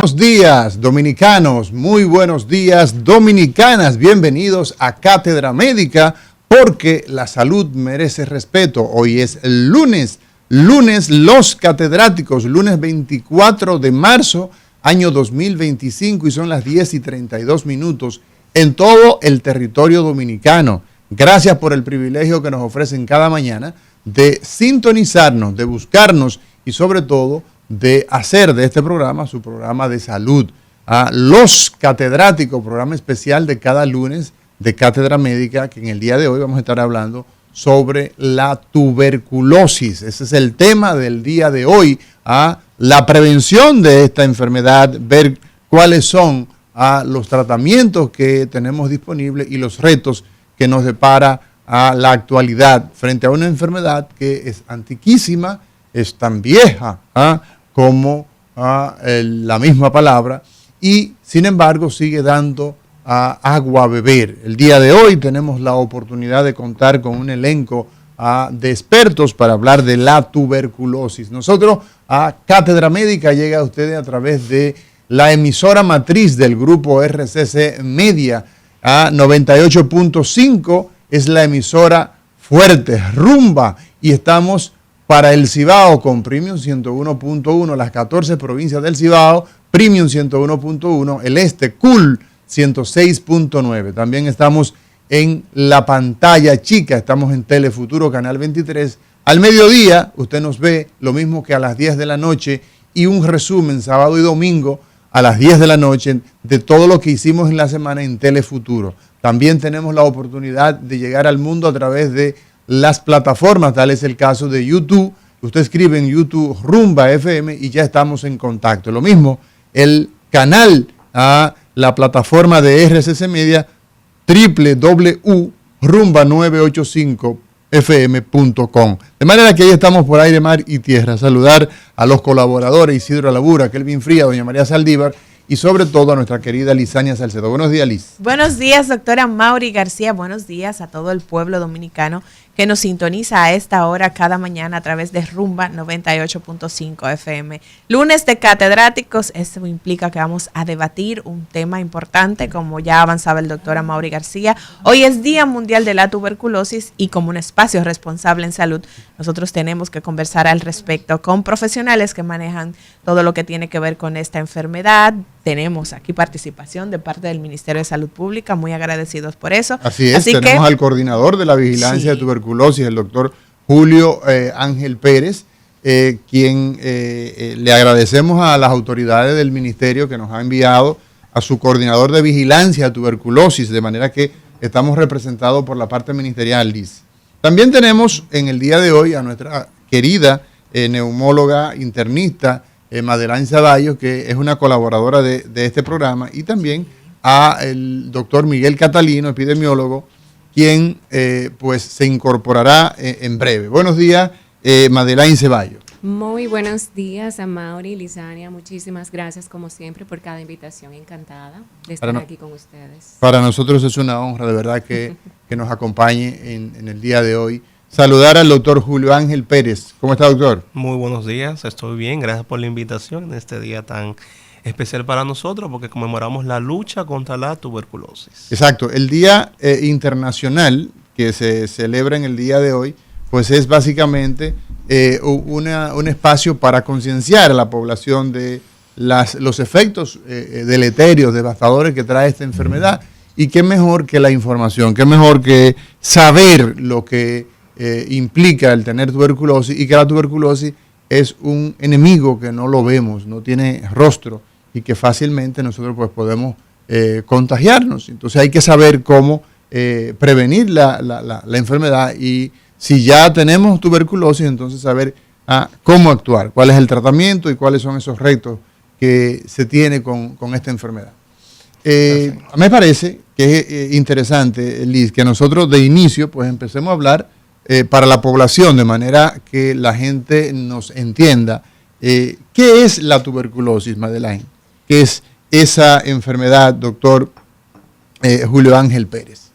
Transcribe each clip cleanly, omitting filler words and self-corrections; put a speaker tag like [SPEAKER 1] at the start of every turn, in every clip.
[SPEAKER 1] Buenos días, dominicanos, muy buenos días, dominicanas. Bienvenidos a Cátedra Médica, porque la salud merece respeto. Hoy es el lunes Los Catedráticos, lunes 24 de marzo, año 2025, y son las 10:32 en todo el territorio dominicano. Gracias por el privilegio que nos ofrecen cada mañana de sintonizarnos, de buscarnos y sobre todo de hacer de este programa su programa de salud. Los Catedráticos, programa especial de cada lunes de Cátedra Médica, que en el día de hoy vamos a estar hablando sobre la tuberculosis. Ese es el tema del día de hoy, la prevención de esta enfermedad, ver cuáles son los tratamientos que tenemos disponibles y los retos que nos depara la actualidad frente a una enfermedad que es antiquísima, es tan vieja como la misma palabra, y sin embargo sigue dando agua a beber. El día de hoy tenemos la oportunidad de contar con un elenco de expertos para hablar de la tuberculosis. Nosotros, Cátedra Médica llega a ustedes a través de la emisora matriz del grupo RCC Media, 98.5 es la emisora fuerte, Rumba, y estamos para el Cibao con Premium 101.1, las 14 provincias del Cibao, Premium 101.1, el Este, Cool 106.9. También estamos en la pantalla chica, estamos en Telefuturo, Canal 23. Al mediodía usted nos ve lo mismo que a las 10 de la noche y un resumen sábado y domingo a las 10 de la noche de todo lo que hicimos en la semana en Telefuturo. También tenemos la oportunidad de llegar al mundo a través de las plataformas, tal es el caso de YouTube. Usted escribe en YouTube Rumba FM y ya estamos en contacto. Lo mismo, el canal, la plataforma de RCC Media, www.rumba985fm.com. De manera que ahí estamos por aire, mar y tierra. Saludar a los colaboradores, Isidro Alabura, Kelvin Fría, doña María Saldívar, y sobre todo a nuestra querida Lizania Salcedo. Buenos días, Liz.
[SPEAKER 2] Buenos días, doctora Mauri García. Buenos días a todo el pueblo dominicano que nos sintoniza a esta hora cada mañana a través de Rumba 98.5 FM. Lunes de Catedráticos, esto implica que vamos a debatir un tema importante, como ya avanzaba el doctora Mauri García. Hoy es Día Mundial de la Tuberculosis y como un espacio responsable en salud, nosotros tenemos que conversar al respecto con profesionales que manejan todo lo que tiene que ver con esta enfermedad. Tenemos aquí participación de parte del Ministerio de Salud Pública, muy agradecidos por eso.
[SPEAKER 1] Así es, tenemos al coordinador de la vigilancia de tuberculosis, el doctor Julio Ángel Pérez, quien le agradecemos a las autoridades del ministerio que nos ha enviado a su coordinador de vigilancia de tuberculosis, de manera que estamos representados por la parte ministerial, Liz. También tenemos en el día de hoy a nuestra querida neumóloga internista, Madeleine Ceballos, que es una colaboradora de este programa, y también a el doctor Miguel Catalino, epidemiólogo, quien pues se incorporará en breve. Buenos días, Madeleine Ceballos.
[SPEAKER 3] Muy buenos días a Mauri, Lizania, muchísimas gracias como siempre por cada invitación, encantada de estar aquí con ustedes. Para nosotros es una honra de verdad que nos acompañe en el día de hoy. Saludar al doctor Julio Ángel Pérez. ¿Cómo está, doctor?
[SPEAKER 4] Muy buenos días, estoy bien, gracias por la invitación en este día tan especial para nosotros porque conmemoramos la lucha contra la tuberculosis.
[SPEAKER 1] Exacto, el Día Internacional que se celebra en el día de hoy, pues es básicamente un espacio para concienciar a la población de los efectos deleterios, devastadores que trae esta enfermedad, y qué mejor que la información, qué mejor que saber lo que implica el tener tuberculosis, y que la tuberculosis es un enemigo que no lo vemos, no tiene rostro y que fácilmente nosotros pues podemos contagiarnos. Entonces hay que saber cómo prevenir la enfermedad, y si ya tenemos tuberculosis, entonces saber cómo actuar, cuál es el tratamiento y cuáles son esos retos que se tiene con esta enfermedad. Me parece que es interesante, Liz, que nosotros de inicio pues empecemos a hablar para la población, de manera que la gente nos entienda qué es la tuberculosis, Madeleine, qué es esa enfermedad, doctor Julio Ángel Pérez.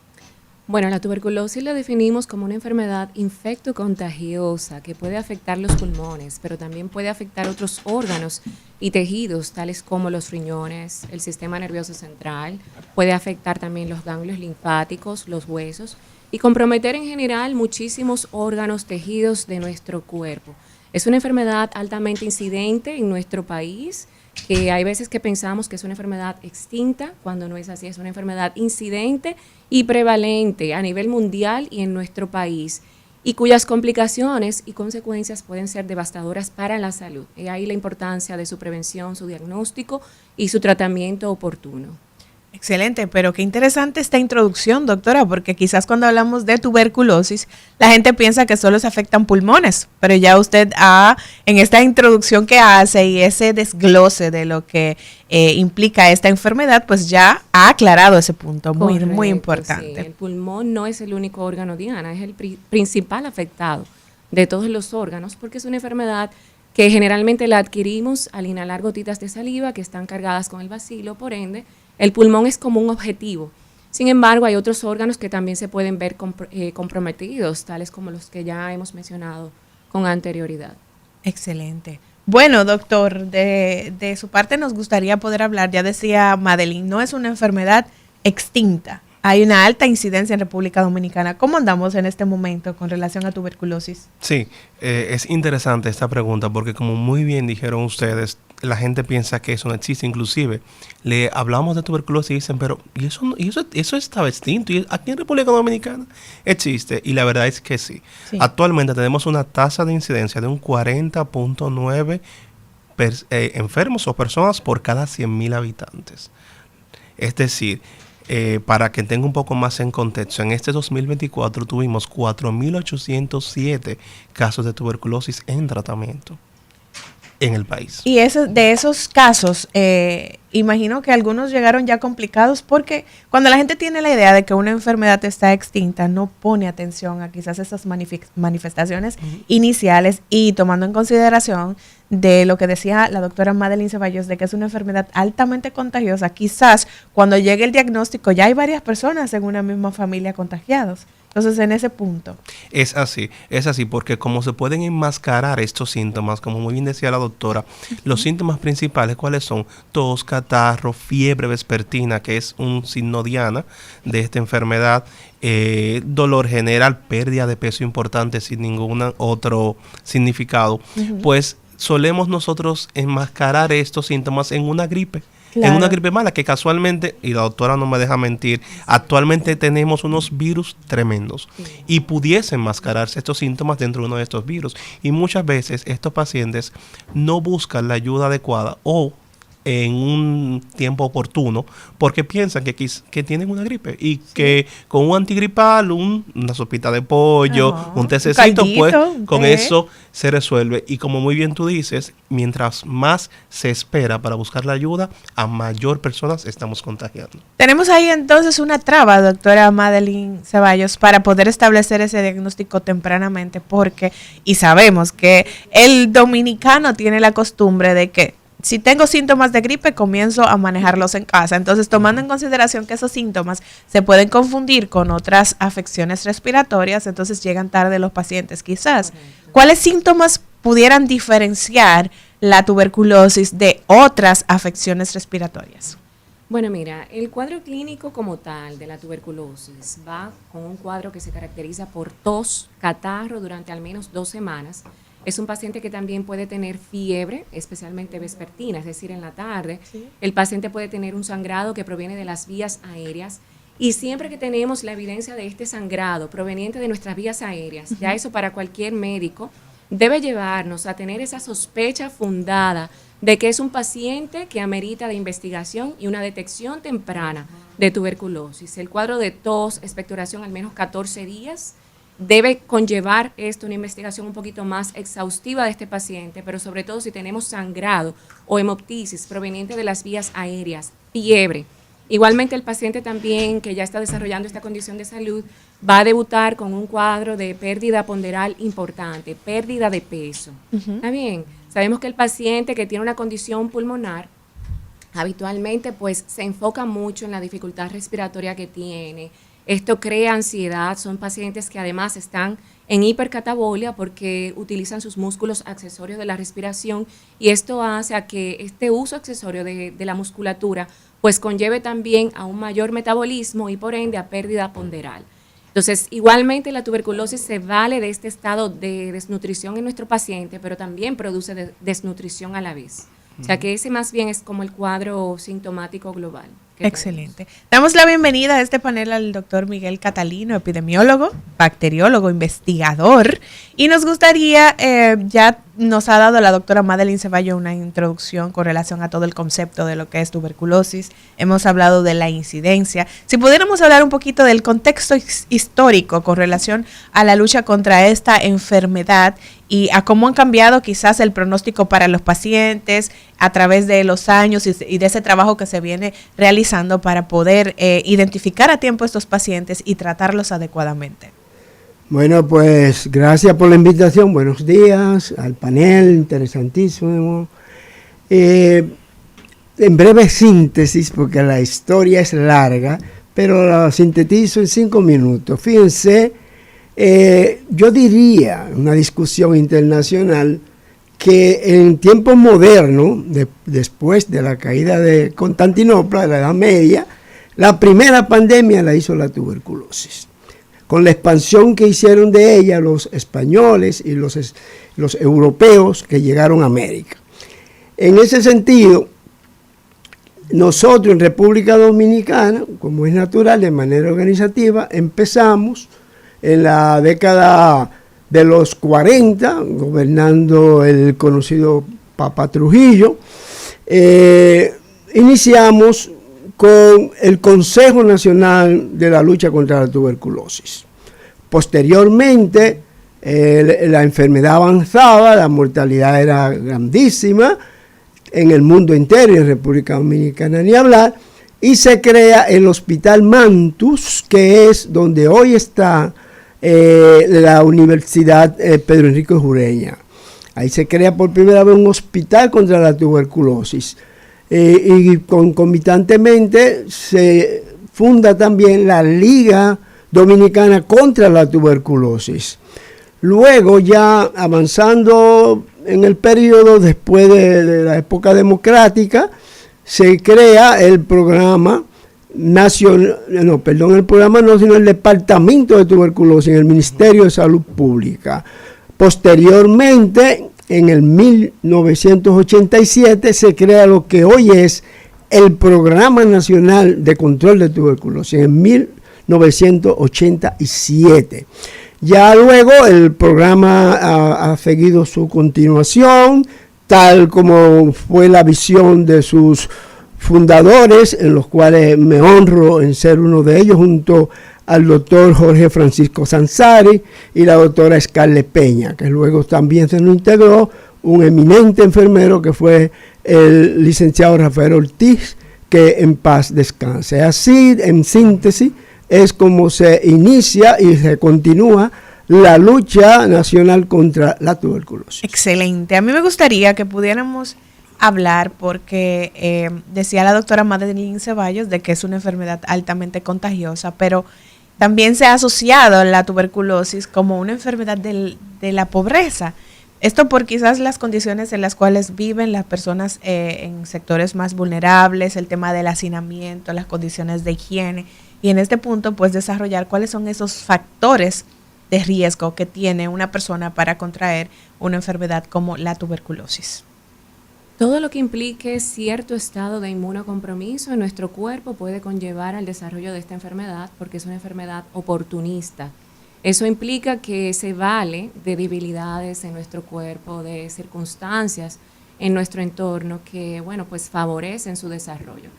[SPEAKER 3] Bueno, la tuberculosis la definimos como una enfermedad infectocontagiosa que puede afectar los pulmones, pero también puede afectar otros órganos y tejidos, tales como los riñones, el sistema nervioso central, puede afectar también los ganglios linfáticos, los huesos y comprometer en general muchísimos órganos, tejidos de nuestro cuerpo. Es una enfermedad altamente incidente en nuestro país, que hay veces que pensamos que es una enfermedad extinta, cuando no es así, es una enfermedad incidente y prevalente a nivel mundial y en nuestro país, y cuyas complicaciones y consecuencias pueden ser devastadoras para la salud. Y ahí la importancia de su prevención, su diagnóstico y su tratamiento oportuno.
[SPEAKER 2] Excelente, pero qué interesante esta introducción, doctora, porque quizás cuando hablamos de tuberculosis, la gente piensa que solo se afectan pulmones, pero ya usted en esta introducción que hace y ese desglose de lo que implica esta enfermedad, pues ya ha aclarado ese punto,
[SPEAKER 3] Correcto,
[SPEAKER 2] muy importante.
[SPEAKER 3] Sí. El pulmón no es el único órgano, Diana, es el principal afectado de todos los órganos, porque es una enfermedad que generalmente la adquirimos al inhalar gotitas de saliva que están cargadas con el bacilo, por ende, el pulmón es como un objetivo. Sin embargo, hay otros órganos que también se pueden ver comprometidos, tales como los que ya hemos mencionado con anterioridad.
[SPEAKER 2] Excelente. Bueno, doctor, de su parte nos gustaría poder hablar, ya decía Madeline, no es una enfermedad extinta. Hay una alta incidencia en República Dominicana. ¿Cómo andamos en este momento con relación a tuberculosis?
[SPEAKER 4] Sí, es interesante esta pregunta porque como muy bien dijeron ustedes, la gente piensa que eso no existe. Inclusive, le hablamos de tuberculosis y dicen, pero eso estaba extinto. ¿Y aquí en República Dominicana existe? Y la verdad es que sí. Actualmente tenemos una tasa de incidencia de un 40.9 enfermos o personas por cada 100.000 habitantes. Es decir, para que tenga un poco más en contexto, en este 2024 tuvimos 4.807 casos de tuberculosis en tratamiento en el país.
[SPEAKER 2] Y de esos casos, imagino que algunos llegaron ya complicados porque cuando la gente tiene la idea de que una enfermedad está extinta, no pone atención a quizás esas manifestaciones iniciales y tomando en consideración de lo que decía la doctora Madeline Ceballos, de que es una enfermedad altamente contagiosa, quizás cuando llegue el diagnóstico ya hay varias personas en una misma familia contagiados. Entonces, en ese punto.
[SPEAKER 4] Es así, porque como se pueden enmascarar estos síntomas, como muy bien decía la doctora, los síntomas principales, ¿cuáles son? Tos, catarro, fiebre vespertina, que es un signo diana de esta enfermedad, dolor general, pérdida de peso importante sin ningún otro significado, pues solemos nosotros enmascarar estos síntomas en una gripe. Claro. En una gripe mala que casualmente, y la doctora no me deja mentir, actualmente tenemos unos virus tremendos y pudiesen mascararse estos síntomas dentro de uno de estos virus. Y muchas veces estos pacientes no buscan la ayuda adecuada o en un tiempo oportuno porque piensan que tienen una gripe y que con un antigripal, una sopita de pollo, un tececito, pues con eso se resuelve. Y como muy bien tú dices, mientras más se espera para buscar la ayuda, a mayor personas estamos contagiando.
[SPEAKER 2] Tenemos ahí entonces una traba, doctora Madeline Ceballos, para poder establecer ese diagnóstico tempranamente y sabemos que el dominicano tiene la costumbre de que si tengo síntomas de gripe, comienzo a manejarlos en casa. Entonces, tomando en consideración que esos síntomas se pueden confundir con otras afecciones respiratorias, entonces llegan tarde los pacientes quizás. ¿Cuáles síntomas pudieran diferenciar la tuberculosis de otras afecciones respiratorias?
[SPEAKER 3] Bueno, mira, el cuadro clínico como tal de la tuberculosis va con un cuadro que se caracteriza por tos, catarro durante al menos 2 semanas. Es un paciente que también puede tener fiebre, especialmente vespertina, es decir, en la tarde. Sí. El paciente puede tener un sangrado que proviene de las vías aéreas. Y siempre que tenemos la evidencia de este sangrado proveniente de nuestras vías aéreas, ya eso para cualquier médico debe llevarnos a tener esa sospecha fundada de que es un paciente que amerita de investigación y una detección temprana de tuberculosis. El cuadro de tos, expectoración al menos 14 días, debe conllevar esto una investigación un poquito más exhaustiva de este paciente, pero sobre todo si tenemos sangrado o hemoptisis proveniente de las vías aéreas, fiebre. Igualmente el paciente también que ya está desarrollando esta condición de salud va a debutar con un cuadro de pérdida ponderal importante, pérdida de peso. ¿Está bien? Sabemos que el paciente que tiene una condición pulmonar habitualmente pues se enfoca mucho en la dificultad respiratoria que tiene, Esto crea ansiedad, son pacientes que además están en hipercatabolia porque utilizan sus músculos accesorios de la respiración y esto hace a que este uso accesorio de la musculatura pues conlleve también a un mayor metabolismo y por ende a pérdida ponderal. Entonces, igualmente la tuberculosis se vale de este estado de desnutrición en nuestro paciente, pero también produce desnutrición a la vez. O sea que ese más bien es como el cuadro sintomático global.
[SPEAKER 2] Excelente. Damos la bienvenida a este panel al doctor Miguel Catalino, epidemiólogo, bacteriólogo, investigador. Y nos gustaría, ya nos ha dado la doctora Madeline Ceballos una introducción con relación a todo el concepto de lo que es tuberculosis. Hemos hablado de la incidencia. Si pudiéramos hablar un poquito del contexto histórico con relación a la lucha contra esta enfermedad y a cómo han cambiado quizás el pronóstico para los pacientes a través de los años y de ese trabajo que se viene realizando para poder identificar a tiempo a estos pacientes y tratarlos adecuadamente.
[SPEAKER 5] Bueno, pues gracias por la invitación. Buenos días al panel, interesantísimo. En breve síntesis, porque la historia es larga, pero la sintetizo en 5 minutos. Fíjense, yo diría, una discusión internacional, que en tiempos modernos, después de la caída de Constantinopla, de la Edad Media, la primera pandemia la hizo la tuberculosis. Con la expansión que hicieron de ella los españoles y los europeos que llegaron a América. En ese sentido, nosotros en República Dominicana, como es natural, de manera organizativa, empezamos en la década de los 40, gobernando el conocido Papa Trujillo. Iniciamos con el Consejo Nacional de la Lucha contra la Tuberculosis. Posteriormente, la enfermedad avanzaba, la mortalidad era grandísima en el mundo entero y en República Dominicana ni hablar, y se crea el Hospital Mantus, que es donde hoy está la Universidad Pedro Enrique Ureña. Ahí se crea por primera vez un hospital contra la tuberculosis. Y concomitantemente se funda también la Liga Dominicana contra la Tuberculosis. Luego, ya avanzando en el periodo después de la época democrática, se crea el programa nacional, el programa no, sino el Departamento de Tuberculosis en el Ministerio de Salud Pública. Posteriormente, en el 1987 se crea lo que hoy es el Programa Nacional de Control de Tuberculosis, en 1987. Ya luego el programa ha seguido su continuación, tal como fue la visión de sus fundadores, en los cuales me honro en ser uno de ellos, junto al doctor Jorge Francisco Sansari y la doctora Scarlett Peña, que luego también se nos integró un eminente enfermero que fue el licenciado Rafael Ortiz, que en paz descanse. Así, en síntesis, es como se inicia y se continúa la lucha nacional contra la tuberculosis.
[SPEAKER 2] Excelente. A mí me gustaría que pudiéramos hablar, porque decía la doctora Madeline Ceballos de que es una enfermedad altamente contagiosa, pero también se ha asociado la tuberculosis como una enfermedad de la pobreza. Esto por quizás las condiciones en las cuales viven las personas en sectores más vulnerables, el tema del hacinamiento, las condiciones de higiene, y en este punto pues desarrollar cuáles son esos factores de riesgo que tiene una persona para contraer una enfermedad como la tuberculosis.
[SPEAKER 3] Todo lo que implique cierto estado de inmunocompromiso en nuestro cuerpo puede conllevar al desarrollo de esta enfermedad, porque es una enfermedad oportunista. Eso implica que se vale de debilidades en nuestro cuerpo, de circunstancias en nuestro entorno que, bueno, pues favorecen su desarrollo.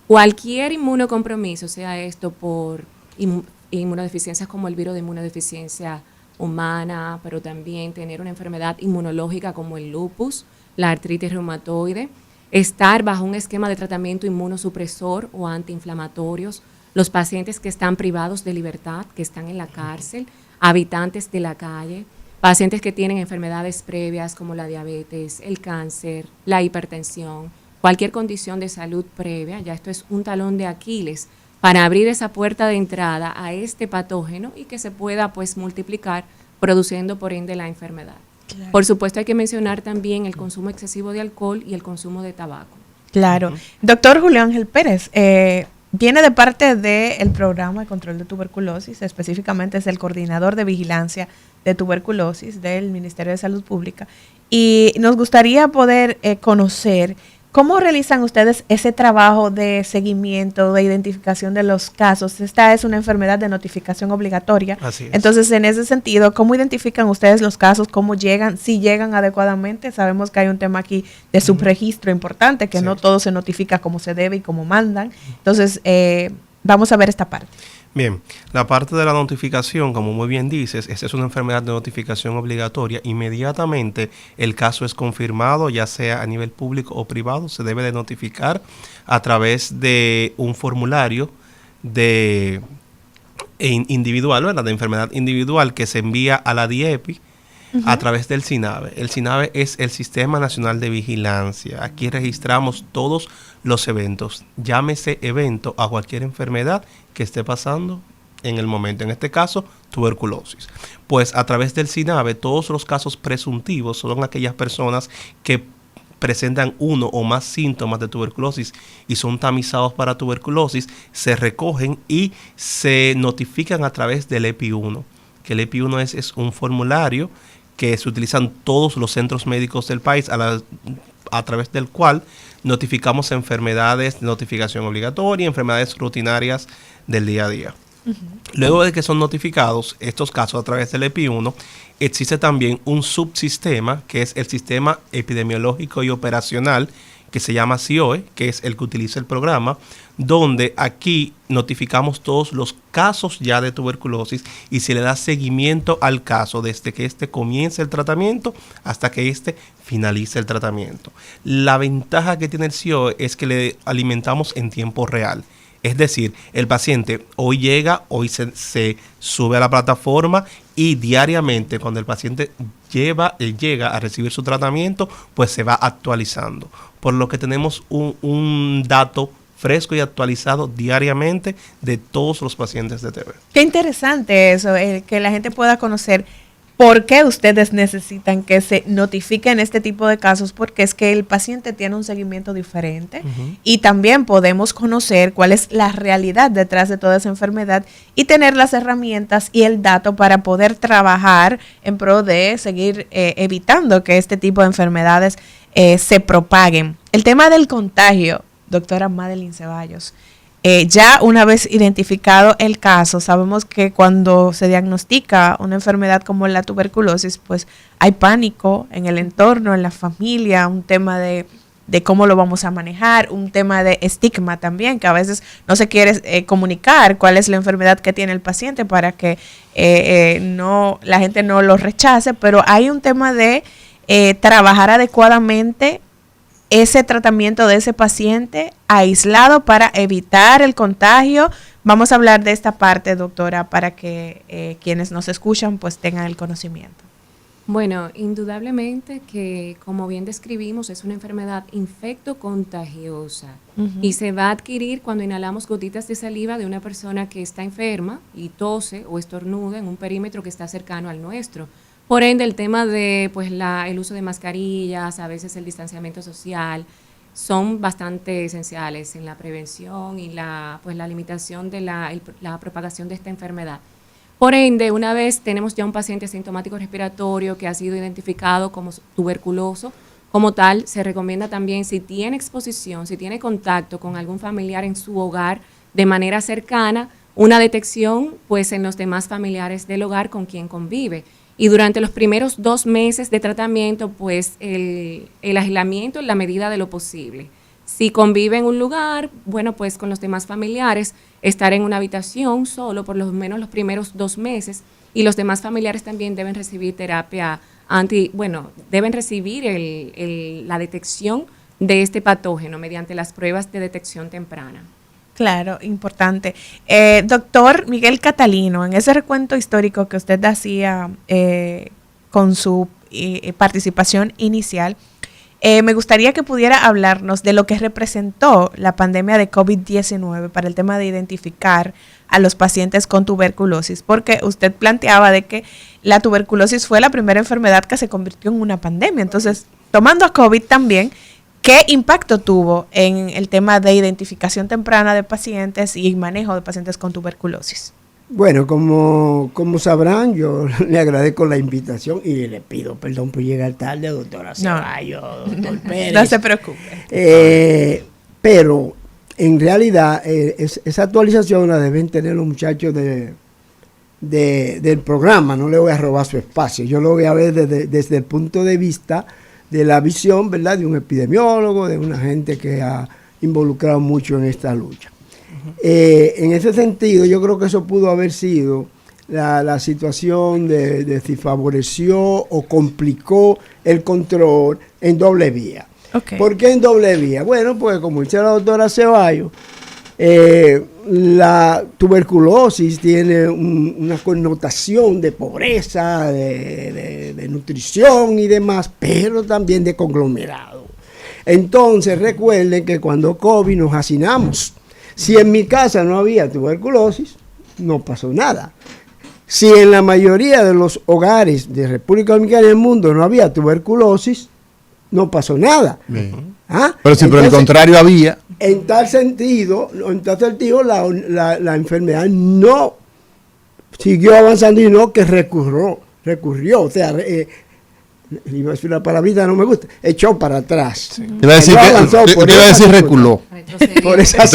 [SPEAKER 3] Cualquier inmunocompromiso, sea esto por inmunodeficiencias como el virus de inmunodeficiencia humana, pero también tener una enfermedad inmunológica como el lupus, la artritis reumatoide, estar bajo un esquema de tratamiento inmunosupresor o antiinflamatorios, los pacientes que están privados de libertad, que están en la cárcel, habitantes de la calle, pacientes que tienen enfermedades previas como la diabetes, el cáncer, la hipertensión, cualquier condición de salud previa, ya esto es un talón de Aquiles para abrir esa puerta de entrada a este patógeno y que se pueda pues multiplicar, produciendo por ende la enfermedad. Claro. Por supuesto hay que mencionar también el consumo excesivo de alcohol y el consumo de tabaco.
[SPEAKER 2] Claro. Doctor Julio Ángel Pérez, viene de parte del programa de control de tuberculosis, específicamente es el coordinador de vigilancia de tuberculosis del Ministerio de Salud Pública, y nos gustaría poder conocer cómo realizan ustedes ese trabajo de seguimiento, de identificación de los casos. Esta es una enfermedad de notificación obligatoria.
[SPEAKER 4] Así es.
[SPEAKER 2] Entonces, en ese sentido, ¿cómo identifican ustedes los casos? ¿Cómo llegan? Si llegan adecuadamente. Sabemos que hay un tema aquí de subregistro importante, que no todo se notifica como se debe y como mandan. Entonces, vamos a ver esta parte.
[SPEAKER 4] Bien, la parte de la notificación, como muy bien dices, esta es una enfermedad de notificación obligatoria. Inmediatamente el caso es confirmado, ya sea a nivel público o privado, se debe de notificar a través de un formulario de individual, ¿verdad? De enfermedad individual que se envía a la DIEPI a través del SINAVE. El SINAVE es el Sistema Nacional de Vigilancia. Aquí registramos todos los eventos. Llámese evento a cualquier enfermedad que esté pasando en el momento. En este caso, tuberculosis. Pues a través del SINAVE, todos los casos presuntivos son aquellas personas que presentan uno o más síntomas de tuberculosis y son tamizados para tuberculosis, se recogen y se notifican a través del EPI-1. Que el EPI-1 es un formulario que se utilizan todos los centros médicos del país a través del cual notificamos enfermedades de notificación obligatoria, enfermedades rutinarias del día a día. Luego de que son notificados estos casos a través del EPI-1, existe también un subsistema que es el Sistema Epidemiológico y Operacional, que se llama CIOE, que es el que utiliza el programa, donde aquí notificamos todos los casos ya de tuberculosis y se le da seguimiento al caso desde que éste comience el tratamiento hasta que éste finalice el tratamiento. La ventaja que tiene el CIOE es que le alimentamos en tiempo real. Es decir, el paciente hoy llega, hoy se sube a la plataforma y diariamente cuando el paciente llega a recibir su tratamiento, pues se va actualizando. Por lo que tenemos un dato fresco y actualizado diariamente de todos los pacientes de TB.
[SPEAKER 2] Qué interesante eso, que la gente pueda conocer por qué ustedes necesitan que se notifiquen este tipo de casos, porque es que el paciente tiene un seguimiento diferente y también podemos conocer cuál es la realidad detrás de toda esa enfermedad y tener las herramientas y el dato para poder trabajar en pro de seguir evitando que este tipo de enfermedades se propaguen. El tema del contagio, doctora Madeline Ceballos, ya una vez identificado el caso, sabemos que cuando se diagnostica una enfermedad como la tuberculosis, pues hay pánico en el entorno, en la familia, un tema de cómo lo vamos a manejar, un tema de estigma también, que a veces no se quiere comunicar cuál es la enfermedad que tiene el paciente para que la gente no lo rechace, pero hay un tema de trabajar adecuadamente ese tratamiento de ese paciente aislado para evitar el contagio. Vamos a hablar de esta parte, doctora, para que quienes nos escuchan pues tengan el conocimiento.
[SPEAKER 3] Bueno, indudablemente que, como bien describimos, es una enfermedad infectocontagiosa y se va a adquirir cuando inhalamos gotitas de saliva de una persona que está enferma y tose o estornuda en un perímetro que está cercano al nuestro. Por ende, el tema de pues el uso de mascarillas, a veces el distanciamiento social, son bastante esenciales en la prevención y la limitación de la propagación de esta enfermedad. Por ende, una vez tenemos ya un paciente sintomático respiratorio que ha sido identificado como tuberculoso, como tal, se recomienda también, si tiene exposición, si tiene contacto con algún familiar en su hogar de manera cercana, una detección pues en los demás familiares del hogar con quien convive. Y durante los primeros 2 meses de tratamiento, pues el aislamiento en la medida de lo posible. Si convive en un lugar, bueno, pues con los demás familiares, estar en una habitación solo por lo menos los primeros 2 meses, y los demás familiares también deben recibir terapia deben recibir la detección de este patógeno mediante las pruebas de detección temprana.
[SPEAKER 2] Claro, importante. Doctor Miguel Catalino, en ese recuento histórico que usted hacía con su participación inicial, Me gustaría que pudiera hablarnos de lo que representó la pandemia de COVID-19 para el tema de identificar a los pacientes con tuberculosis, porque usted planteaba de que la tuberculosis fue la primera enfermedad que se convirtió en una pandemia. Entonces, tomando a COVID también, ¿qué impacto tuvo en el tema de identificación temprana de pacientes y manejo de pacientes con tuberculosis?
[SPEAKER 5] Bueno, como sabrán, yo le agradezco la invitación y le pido perdón por llegar tarde, doctora Ceballos, doctor Pérez.
[SPEAKER 2] No se preocupe.
[SPEAKER 5] Pero en realidad esa actualización la deben tener los muchachos del programa. No le voy a robar su espacio. Yo lo voy a ver desde el punto de vista de la visión, ¿verdad?, de un epidemiólogo, de una gente que ha involucrado mucho en esta lucha. En ese sentido, yo creo que eso pudo haber sido la situación de si favoreció o complicó el control en doble vía.
[SPEAKER 2] Okay.
[SPEAKER 5] ¿Por qué en doble vía? Bueno, pues como dice la doctora Ceballos, la tuberculosis tiene una connotación de pobreza, de nutrición y demás, pero también de conglomerado. Entonces recuerden que cuando COVID nos hacinamos. Si en mi casa no había tuberculosis, no pasó nada. Si en la mayoría de los hogares de República Dominicana y del mundo no había tuberculosis, no pasó nada. ¿Ah?
[SPEAKER 1] Pero si por el contrario había.
[SPEAKER 5] En tal sentido, la enfermedad no siguió avanzando y no que recurrió. O sea, iba a decir una palabrita, no me gusta, echó para atrás.
[SPEAKER 1] Sí. Te iba a decir reculó.
[SPEAKER 5] Por esa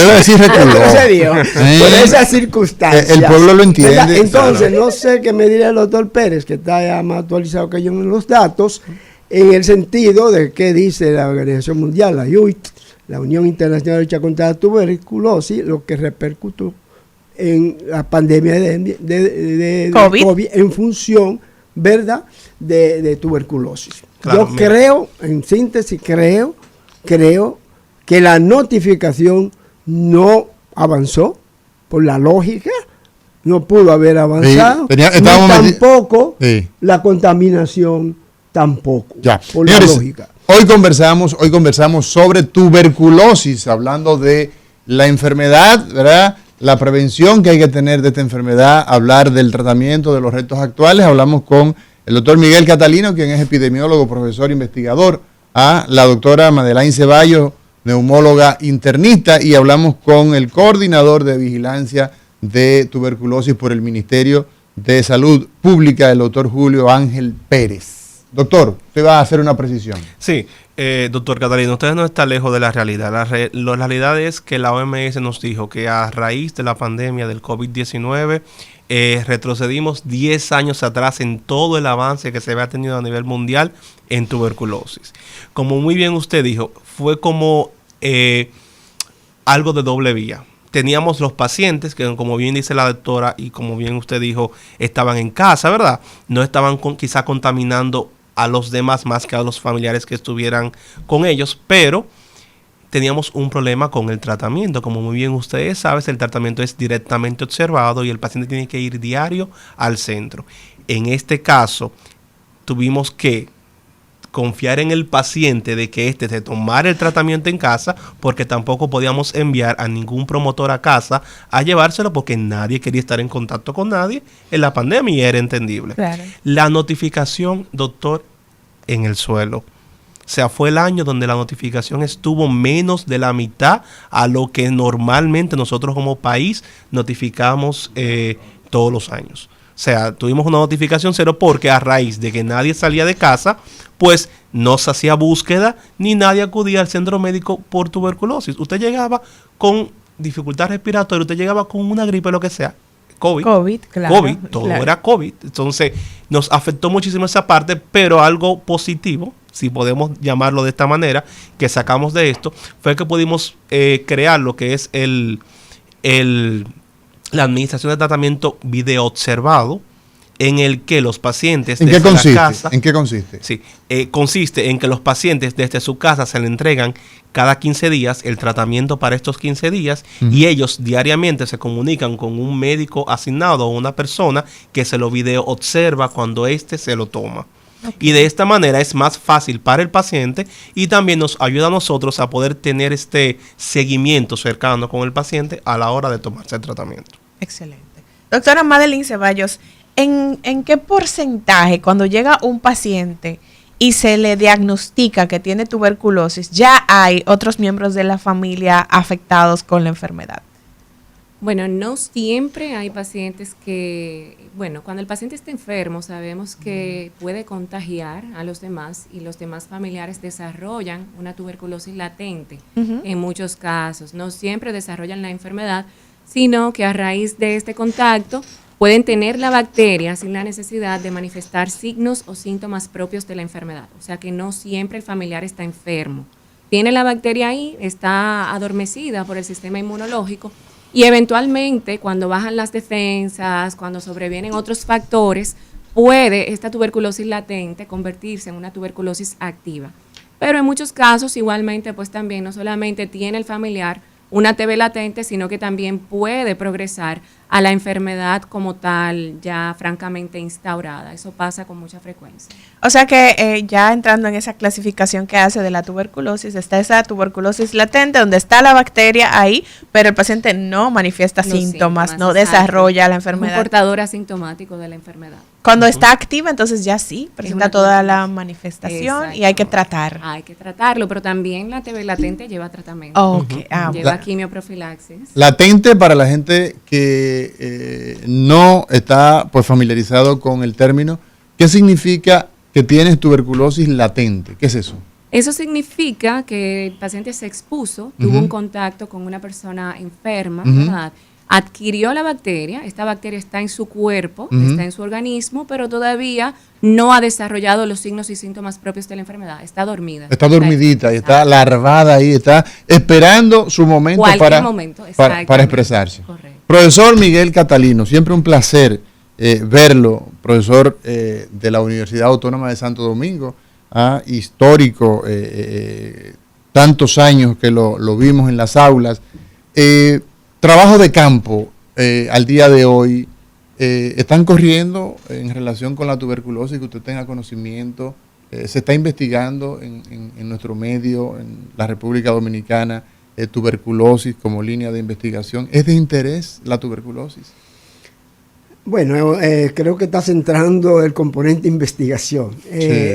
[SPEAKER 5] circunstancia.
[SPEAKER 1] El pueblo lo entiende.
[SPEAKER 5] ¿Verdad? Entonces, no sé qué me diría el doctor Pérez, que está ya más actualizado que yo en los datos, en el sentido de qué dice la Organización Mundial, la UIT, la Unión Internacional de Lucha contra la Tuberculosis, lo que repercutió en la pandemia de COVID en función, ¿verdad?, de tuberculosis. Claro, yo creo, en síntesis, creo que la notificación no avanzó por la lógica, no pudo haber avanzado, tampoco la contaminación tampoco, por la lógica.
[SPEAKER 1] Hoy conversamos sobre tuberculosis, hablando de la enfermedad, ¿verdad?, la prevención que hay que tener de esta enfermedad, hablar del tratamiento, de los retos actuales. Hablamos con el doctor Miguel Catalino, quien es epidemiólogo, profesor, investigador, a la doctora Madelaine Ceballos, neumóloga internista, y hablamos con el coordinador de vigilancia de tuberculosis por el Ministerio de Salud Pública, el doctor Julio Ángel Pérez. Doctor, usted va a hacer una precisión.
[SPEAKER 4] Sí, doctor Catalino, usted no está lejos de la realidad. La realidad es que la OMS nos dijo que a raíz de la pandemia del COVID-19 retrocedimos 10 años atrás en todo el avance que se había tenido a nivel mundial en tuberculosis. Como muy bien usted dijo, fue como algo de doble vía. Teníamos los pacientes que, como bien dice la doctora y como bien usted dijo, estaban en casa, ¿verdad? No estaban quizá contaminando a los demás más que a los familiares que estuvieran con ellos, pero teníamos un problema con el tratamiento. Como muy bien ustedes saben, el tratamiento es directamente observado y el paciente tiene que ir diario al centro. En este caso, tuvimos que confiar en el paciente de que se tomara el tratamiento en casa, porque tampoco podíamos enviar a ningún promotor a casa a llevárselo, porque nadie quería estar en contacto con nadie en la pandemia y era entendible. Claro. La notificación, doctor, en el suelo. O sea, fue el año donde la notificación estuvo menos de la mitad a lo que normalmente nosotros como país notificamos todos los años. O sea, tuvimos una notificación cero porque a raíz de que nadie salía de casa, pues no se hacía búsqueda ni nadie acudía al centro médico por tuberculosis. Usted llegaba con dificultad respiratoria, usted llegaba con una gripe, lo que sea. COVID, claro. Todo era COVID. Entonces, nos afectó muchísimo esa parte, pero algo positivo, si podemos llamarlo de esta manera, que sacamos de esto, fue que pudimos crear lo que es la administración de tratamiento video observado, en el que los pacientes
[SPEAKER 1] desde la casa... ¿En qué consiste?
[SPEAKER 4] Sí, consiste en que los pacientes desde su casa se le entregan cada 15 días el tratamiento para estos 15 días y ellos diariamente se comunican con un médico asignado o una persona que se lo video observa cuando se lo toma. Y de esta manera es más fácil para el paciente y también nos ayuda a nosotros a poder tener este seguimiento cercano con el paciente a la hora de tomarse el tratamiento.
[SPEAKER 2] Excelente. Doctora Madeline Ceballos, ¿en qué porcentaje cuando llega un paciente y se le diagnostica que tiene tuberculosis, ya hay otros miembros de la familia afectados con la enfermedad?
[SPEAKER 3] Bueno, no siempre hay pacientes que, bueno, cuando el paciente está enfermo sabemos que puede contagiar a los demás y los demás familiares desarrollan una tuberculosis latente en muchos casos. No siempre desarrollan la enfermedad, sino que a raíz de este contacto pueden tener la bacteria sin la necesidad de manifestar signos o síntomas propios de la enfermedad. O sea que no siempre el familiar está enfermo. Tiene la bacteria ahí, está adormecida por el sistema inmunológico y eventualmente cuando bajan las defensas, cuando sobrevienen otros factores, puede esta tuberculosis latente convertirse en una tuberculosis activa. Pero en muchos casos igualmente pues también no solamente tiene el familiar una TB latente, sino que también puede progresar a la enfermedad como tal, ya francamente instaurada. Eso pasa con mucha frecuencia.
[SPEAKER 2] O sea que ya entrando en esa clasificación que hace de la tuberculosis, está esa tuberculosis latente, donde está la bacteria ahí, pero el paciente no manifiesta síntomas, no desarrolla la enfermedad.
[SPEAKER 3] Es un portador asintomático de la enfermedad.
[SPEAKER 2] Cuando está activa, entonces ya sí, presenta toda la manifestación y hay que tratar.
[SPEAKER 3] Hay que tratarlo, pero también la TB latente lleva tratamiento.
[SPEAKER 2] Okay.
[SPEAKER 3] Lleva quimioprofilaxis.
[SPEAKER 1] Latente, para la gente que no está pues familiarizado con el término, ¿qué significa que tienes tuberculosis latente? ¿Qué es eso?
[SPEAKER 3] Eso significa que el paciente se expuso, tuvo un contacto con una persona enferma, ¿verdad? Adquirió la bacteria, esta bacteria está en su cuerpo, está en su organismo, pero todavía no ha desarrollado los signos y síntomas propios de la enfermedad, está dormida.
[SPEAKER 1] Está dormidita, está larvada ahí, está esperando su momento para expresarse.
[SPEAKER 3] Correcto.
[SPEAKER 1] Profesor Miguel Catalino, siempre un placer verlo, profesor de la Universidad Autónoma de Santo Domingo, histórico, tantos años que lo vimos en las aulas. Trabajo de campo al día de hoy, ¿están corriendo en relación con la tuberculosis que usted tenga conocimiento? ¿Se está investigando en nuestro medio, en la República Dominicana, tuberculosis como línea de investigación? ¿Es de interés la tuberculosis?
[SPEAKER 5] Bueno, creo que está centrando el componente investigación.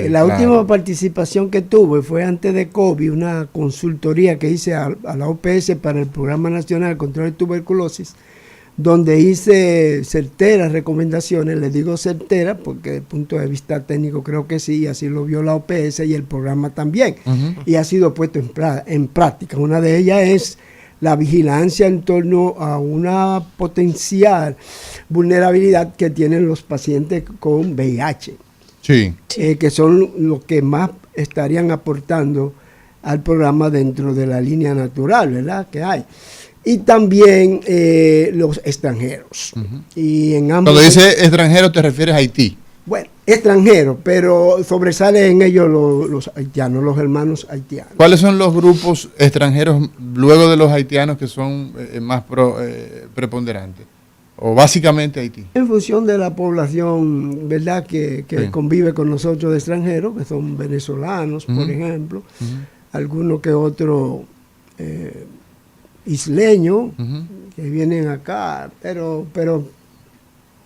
[SPEAKER 5] La última participación que tuve fue antes de COVID, una consultoría que hice a la OPS para el Programa Nacional de Control de Tuberculosis, donde hice certeras recomendaciones. Les digo certeras porque desde el punto de vista técnico creo que sí, así lo vio la OPS y el programa también, y ha sido puesto en práctica. Una de ellas es la vigilancia en torno a una potencial vulnerabilidad que tienen los pacientes con VIH, que son los que más estarían aportando al programa dentro de la línea natural, ¿verdad?, que hay. Y también los extranjeros. Y en ambos,
[SPEAKER 1] cuando dice extranjero te refieres a Haití.
[SPEAKER 5] Bueno, extranjeros, pero sobresale en ellos los haitianos, los hermanos haitianos.
[SPEAKER 1] ¿Cuáles son los grupos extranjeros luego de los haitianos que son más preponderantes? ¿O básicamente Haití?
[SPEAKER 5] En función de la población, ¿verdad?, que convive con nosotros de extranjeros, que son venezolanos, por ejemplo, algunos que otros isleños que vienen acá, pero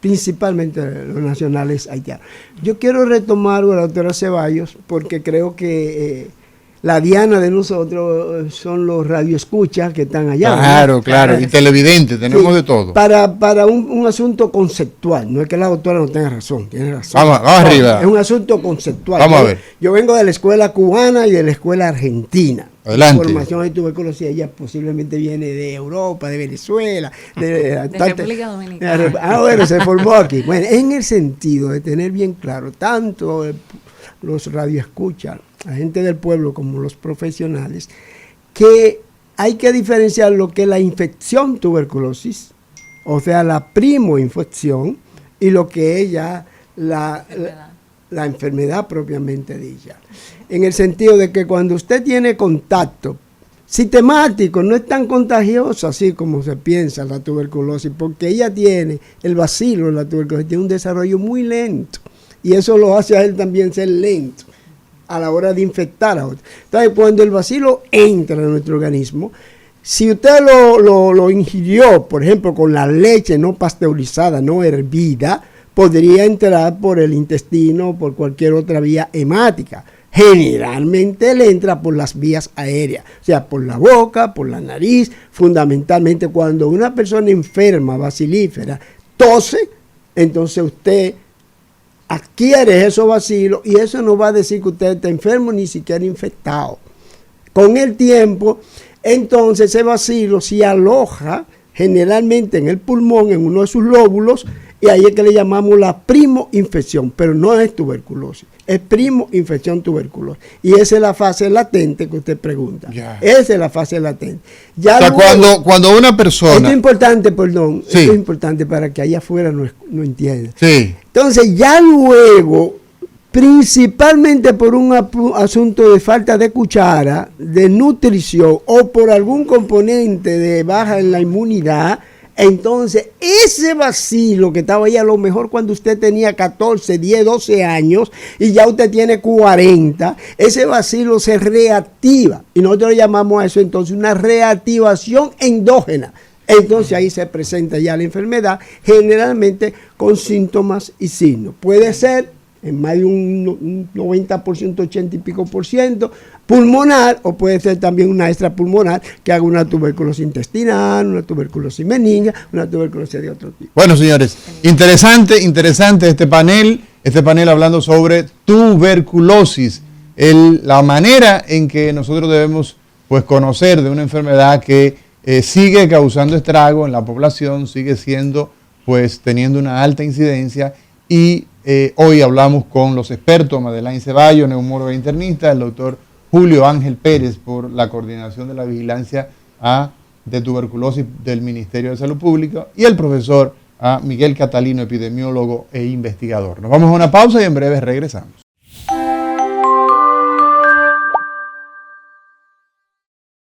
[SPEAKER 5] principalmente los nacionales haitianos. Yo quiero retomar a la doctora Ceballos porque creo que la diana de nosotros son los radioescuchas que están allá.
[SPEAKER 1] Claro, y televidentes, tenemos de todo.
[SPEAKER 5] Para un asunto conceptual, no es que la doctora no tenga razón, tiene razón.
[SPEAKER 1] Vamos arriba.
[SPEAKER 5] Es un asunto conceptual.
[SPEAKER 1] Vamos a ver.
[SPEAKER 5] Yo vengo de la escuela cubana y de la escuela argentina.
[SPEAKER 1] Adelante.
[SPEAKER 5] La formación de tuberculosis, ella posiblemente viene de Europa, de Venezuela, de
[SPEAKER 3] República Dominicana.
[SPEAKER 5] Bueno, se formó aquí. Bueno, en el sentido de tener bien claro, tanto los radioescuchas, la gente del pueblo como los profesionales, que hay que diferenciar lo que es la infección tuberculosis, o sea, la primoinfección, y lo que es ya la enfermedad propiamente dicha. En el sentido de que cuando usted tiene contacto sistemático, no es tan contagioso así como se piensa la tuberculosis, porque ella tiene, el bacilo de la tuberculosis tiene un desarrollo muy lento. y eso lo hace a él también ser lento a la hora de infectar a otros. Entonces, cuando el bacilo entra en nuestro organismo, si usted lo ingirió, por ejemplo, con la leche no pasteurizada, no hervida, podría entrar por el intestino o por cualquier otra vía hemática. Generalmente él entra por las vías aéreas, o sea, por la boca, por la nariz. Fundamentalmente, cuando una persona enferma, bacilífera, tose, entonces usted adquiere esos bacilos y eso no va a decir que usted está enfermo ni siquiera infectado. Con el tiempo, entonces ese bacilo se aloja generalmente en el pulmón, en uno de sus lóbulos, y ahí es que le llamamos la primo-infección, pero no es tuberculosis, es primo-infección tuberculosis. Y esa es la fase latente que usted pregunta. Yeah. Esa es la fase latente. Ya
[SPEAKER 1] o sea, luego, cuando una persona...
[SPEAKER 5] Esto es importante, perdón, sí. Esto es importante para que allá afuera no entiendan.
[SPEAKER 1] Sí.
[SPEAKER 5] Entonces, ya luego, principalmente por un asunto de falta de cuchara, de nutrición o por algún componente de baja en la inmunidad, entonces ese bacilo que estaba ahí a lo mejor cuando usted tenía 14, 10, 12 años y ya usted tiene 40, ese bacilo se reactiva y nosotros le llamamos a eso entonces una reactivación endógena. Entonces ahí se presenta ya la enfermedad, generalmente con síntomas y signos. Puede ser en más de un 90%, 80 y pico por ciento, pulmonar, o puede ser también una extrapulmonar que haga una tuberculosis intestinal, una tuberculosis meningia, una tuberculosis de otro tipo.
[SPEAKER 1] Bueno, señores, interesante este panel hablando sobre tuberculosis, la manera en que nosotros debemos pues conocer de una enfermedad que sigue causando estrago en la población, sigue siendo pues teniendo una alta incidencia y hoy hablamos con los expertos, Madeleine Ceballos, neumóloga e internista, el doctor Julio Ángel Pérez por la coordinación de la vigilancia de tuberculosis del Ministerio de Salud Pública y el profesor Miguel Catalino, epidemiólogo e investigador. Nos vamos a una pausa y en breve regresamos.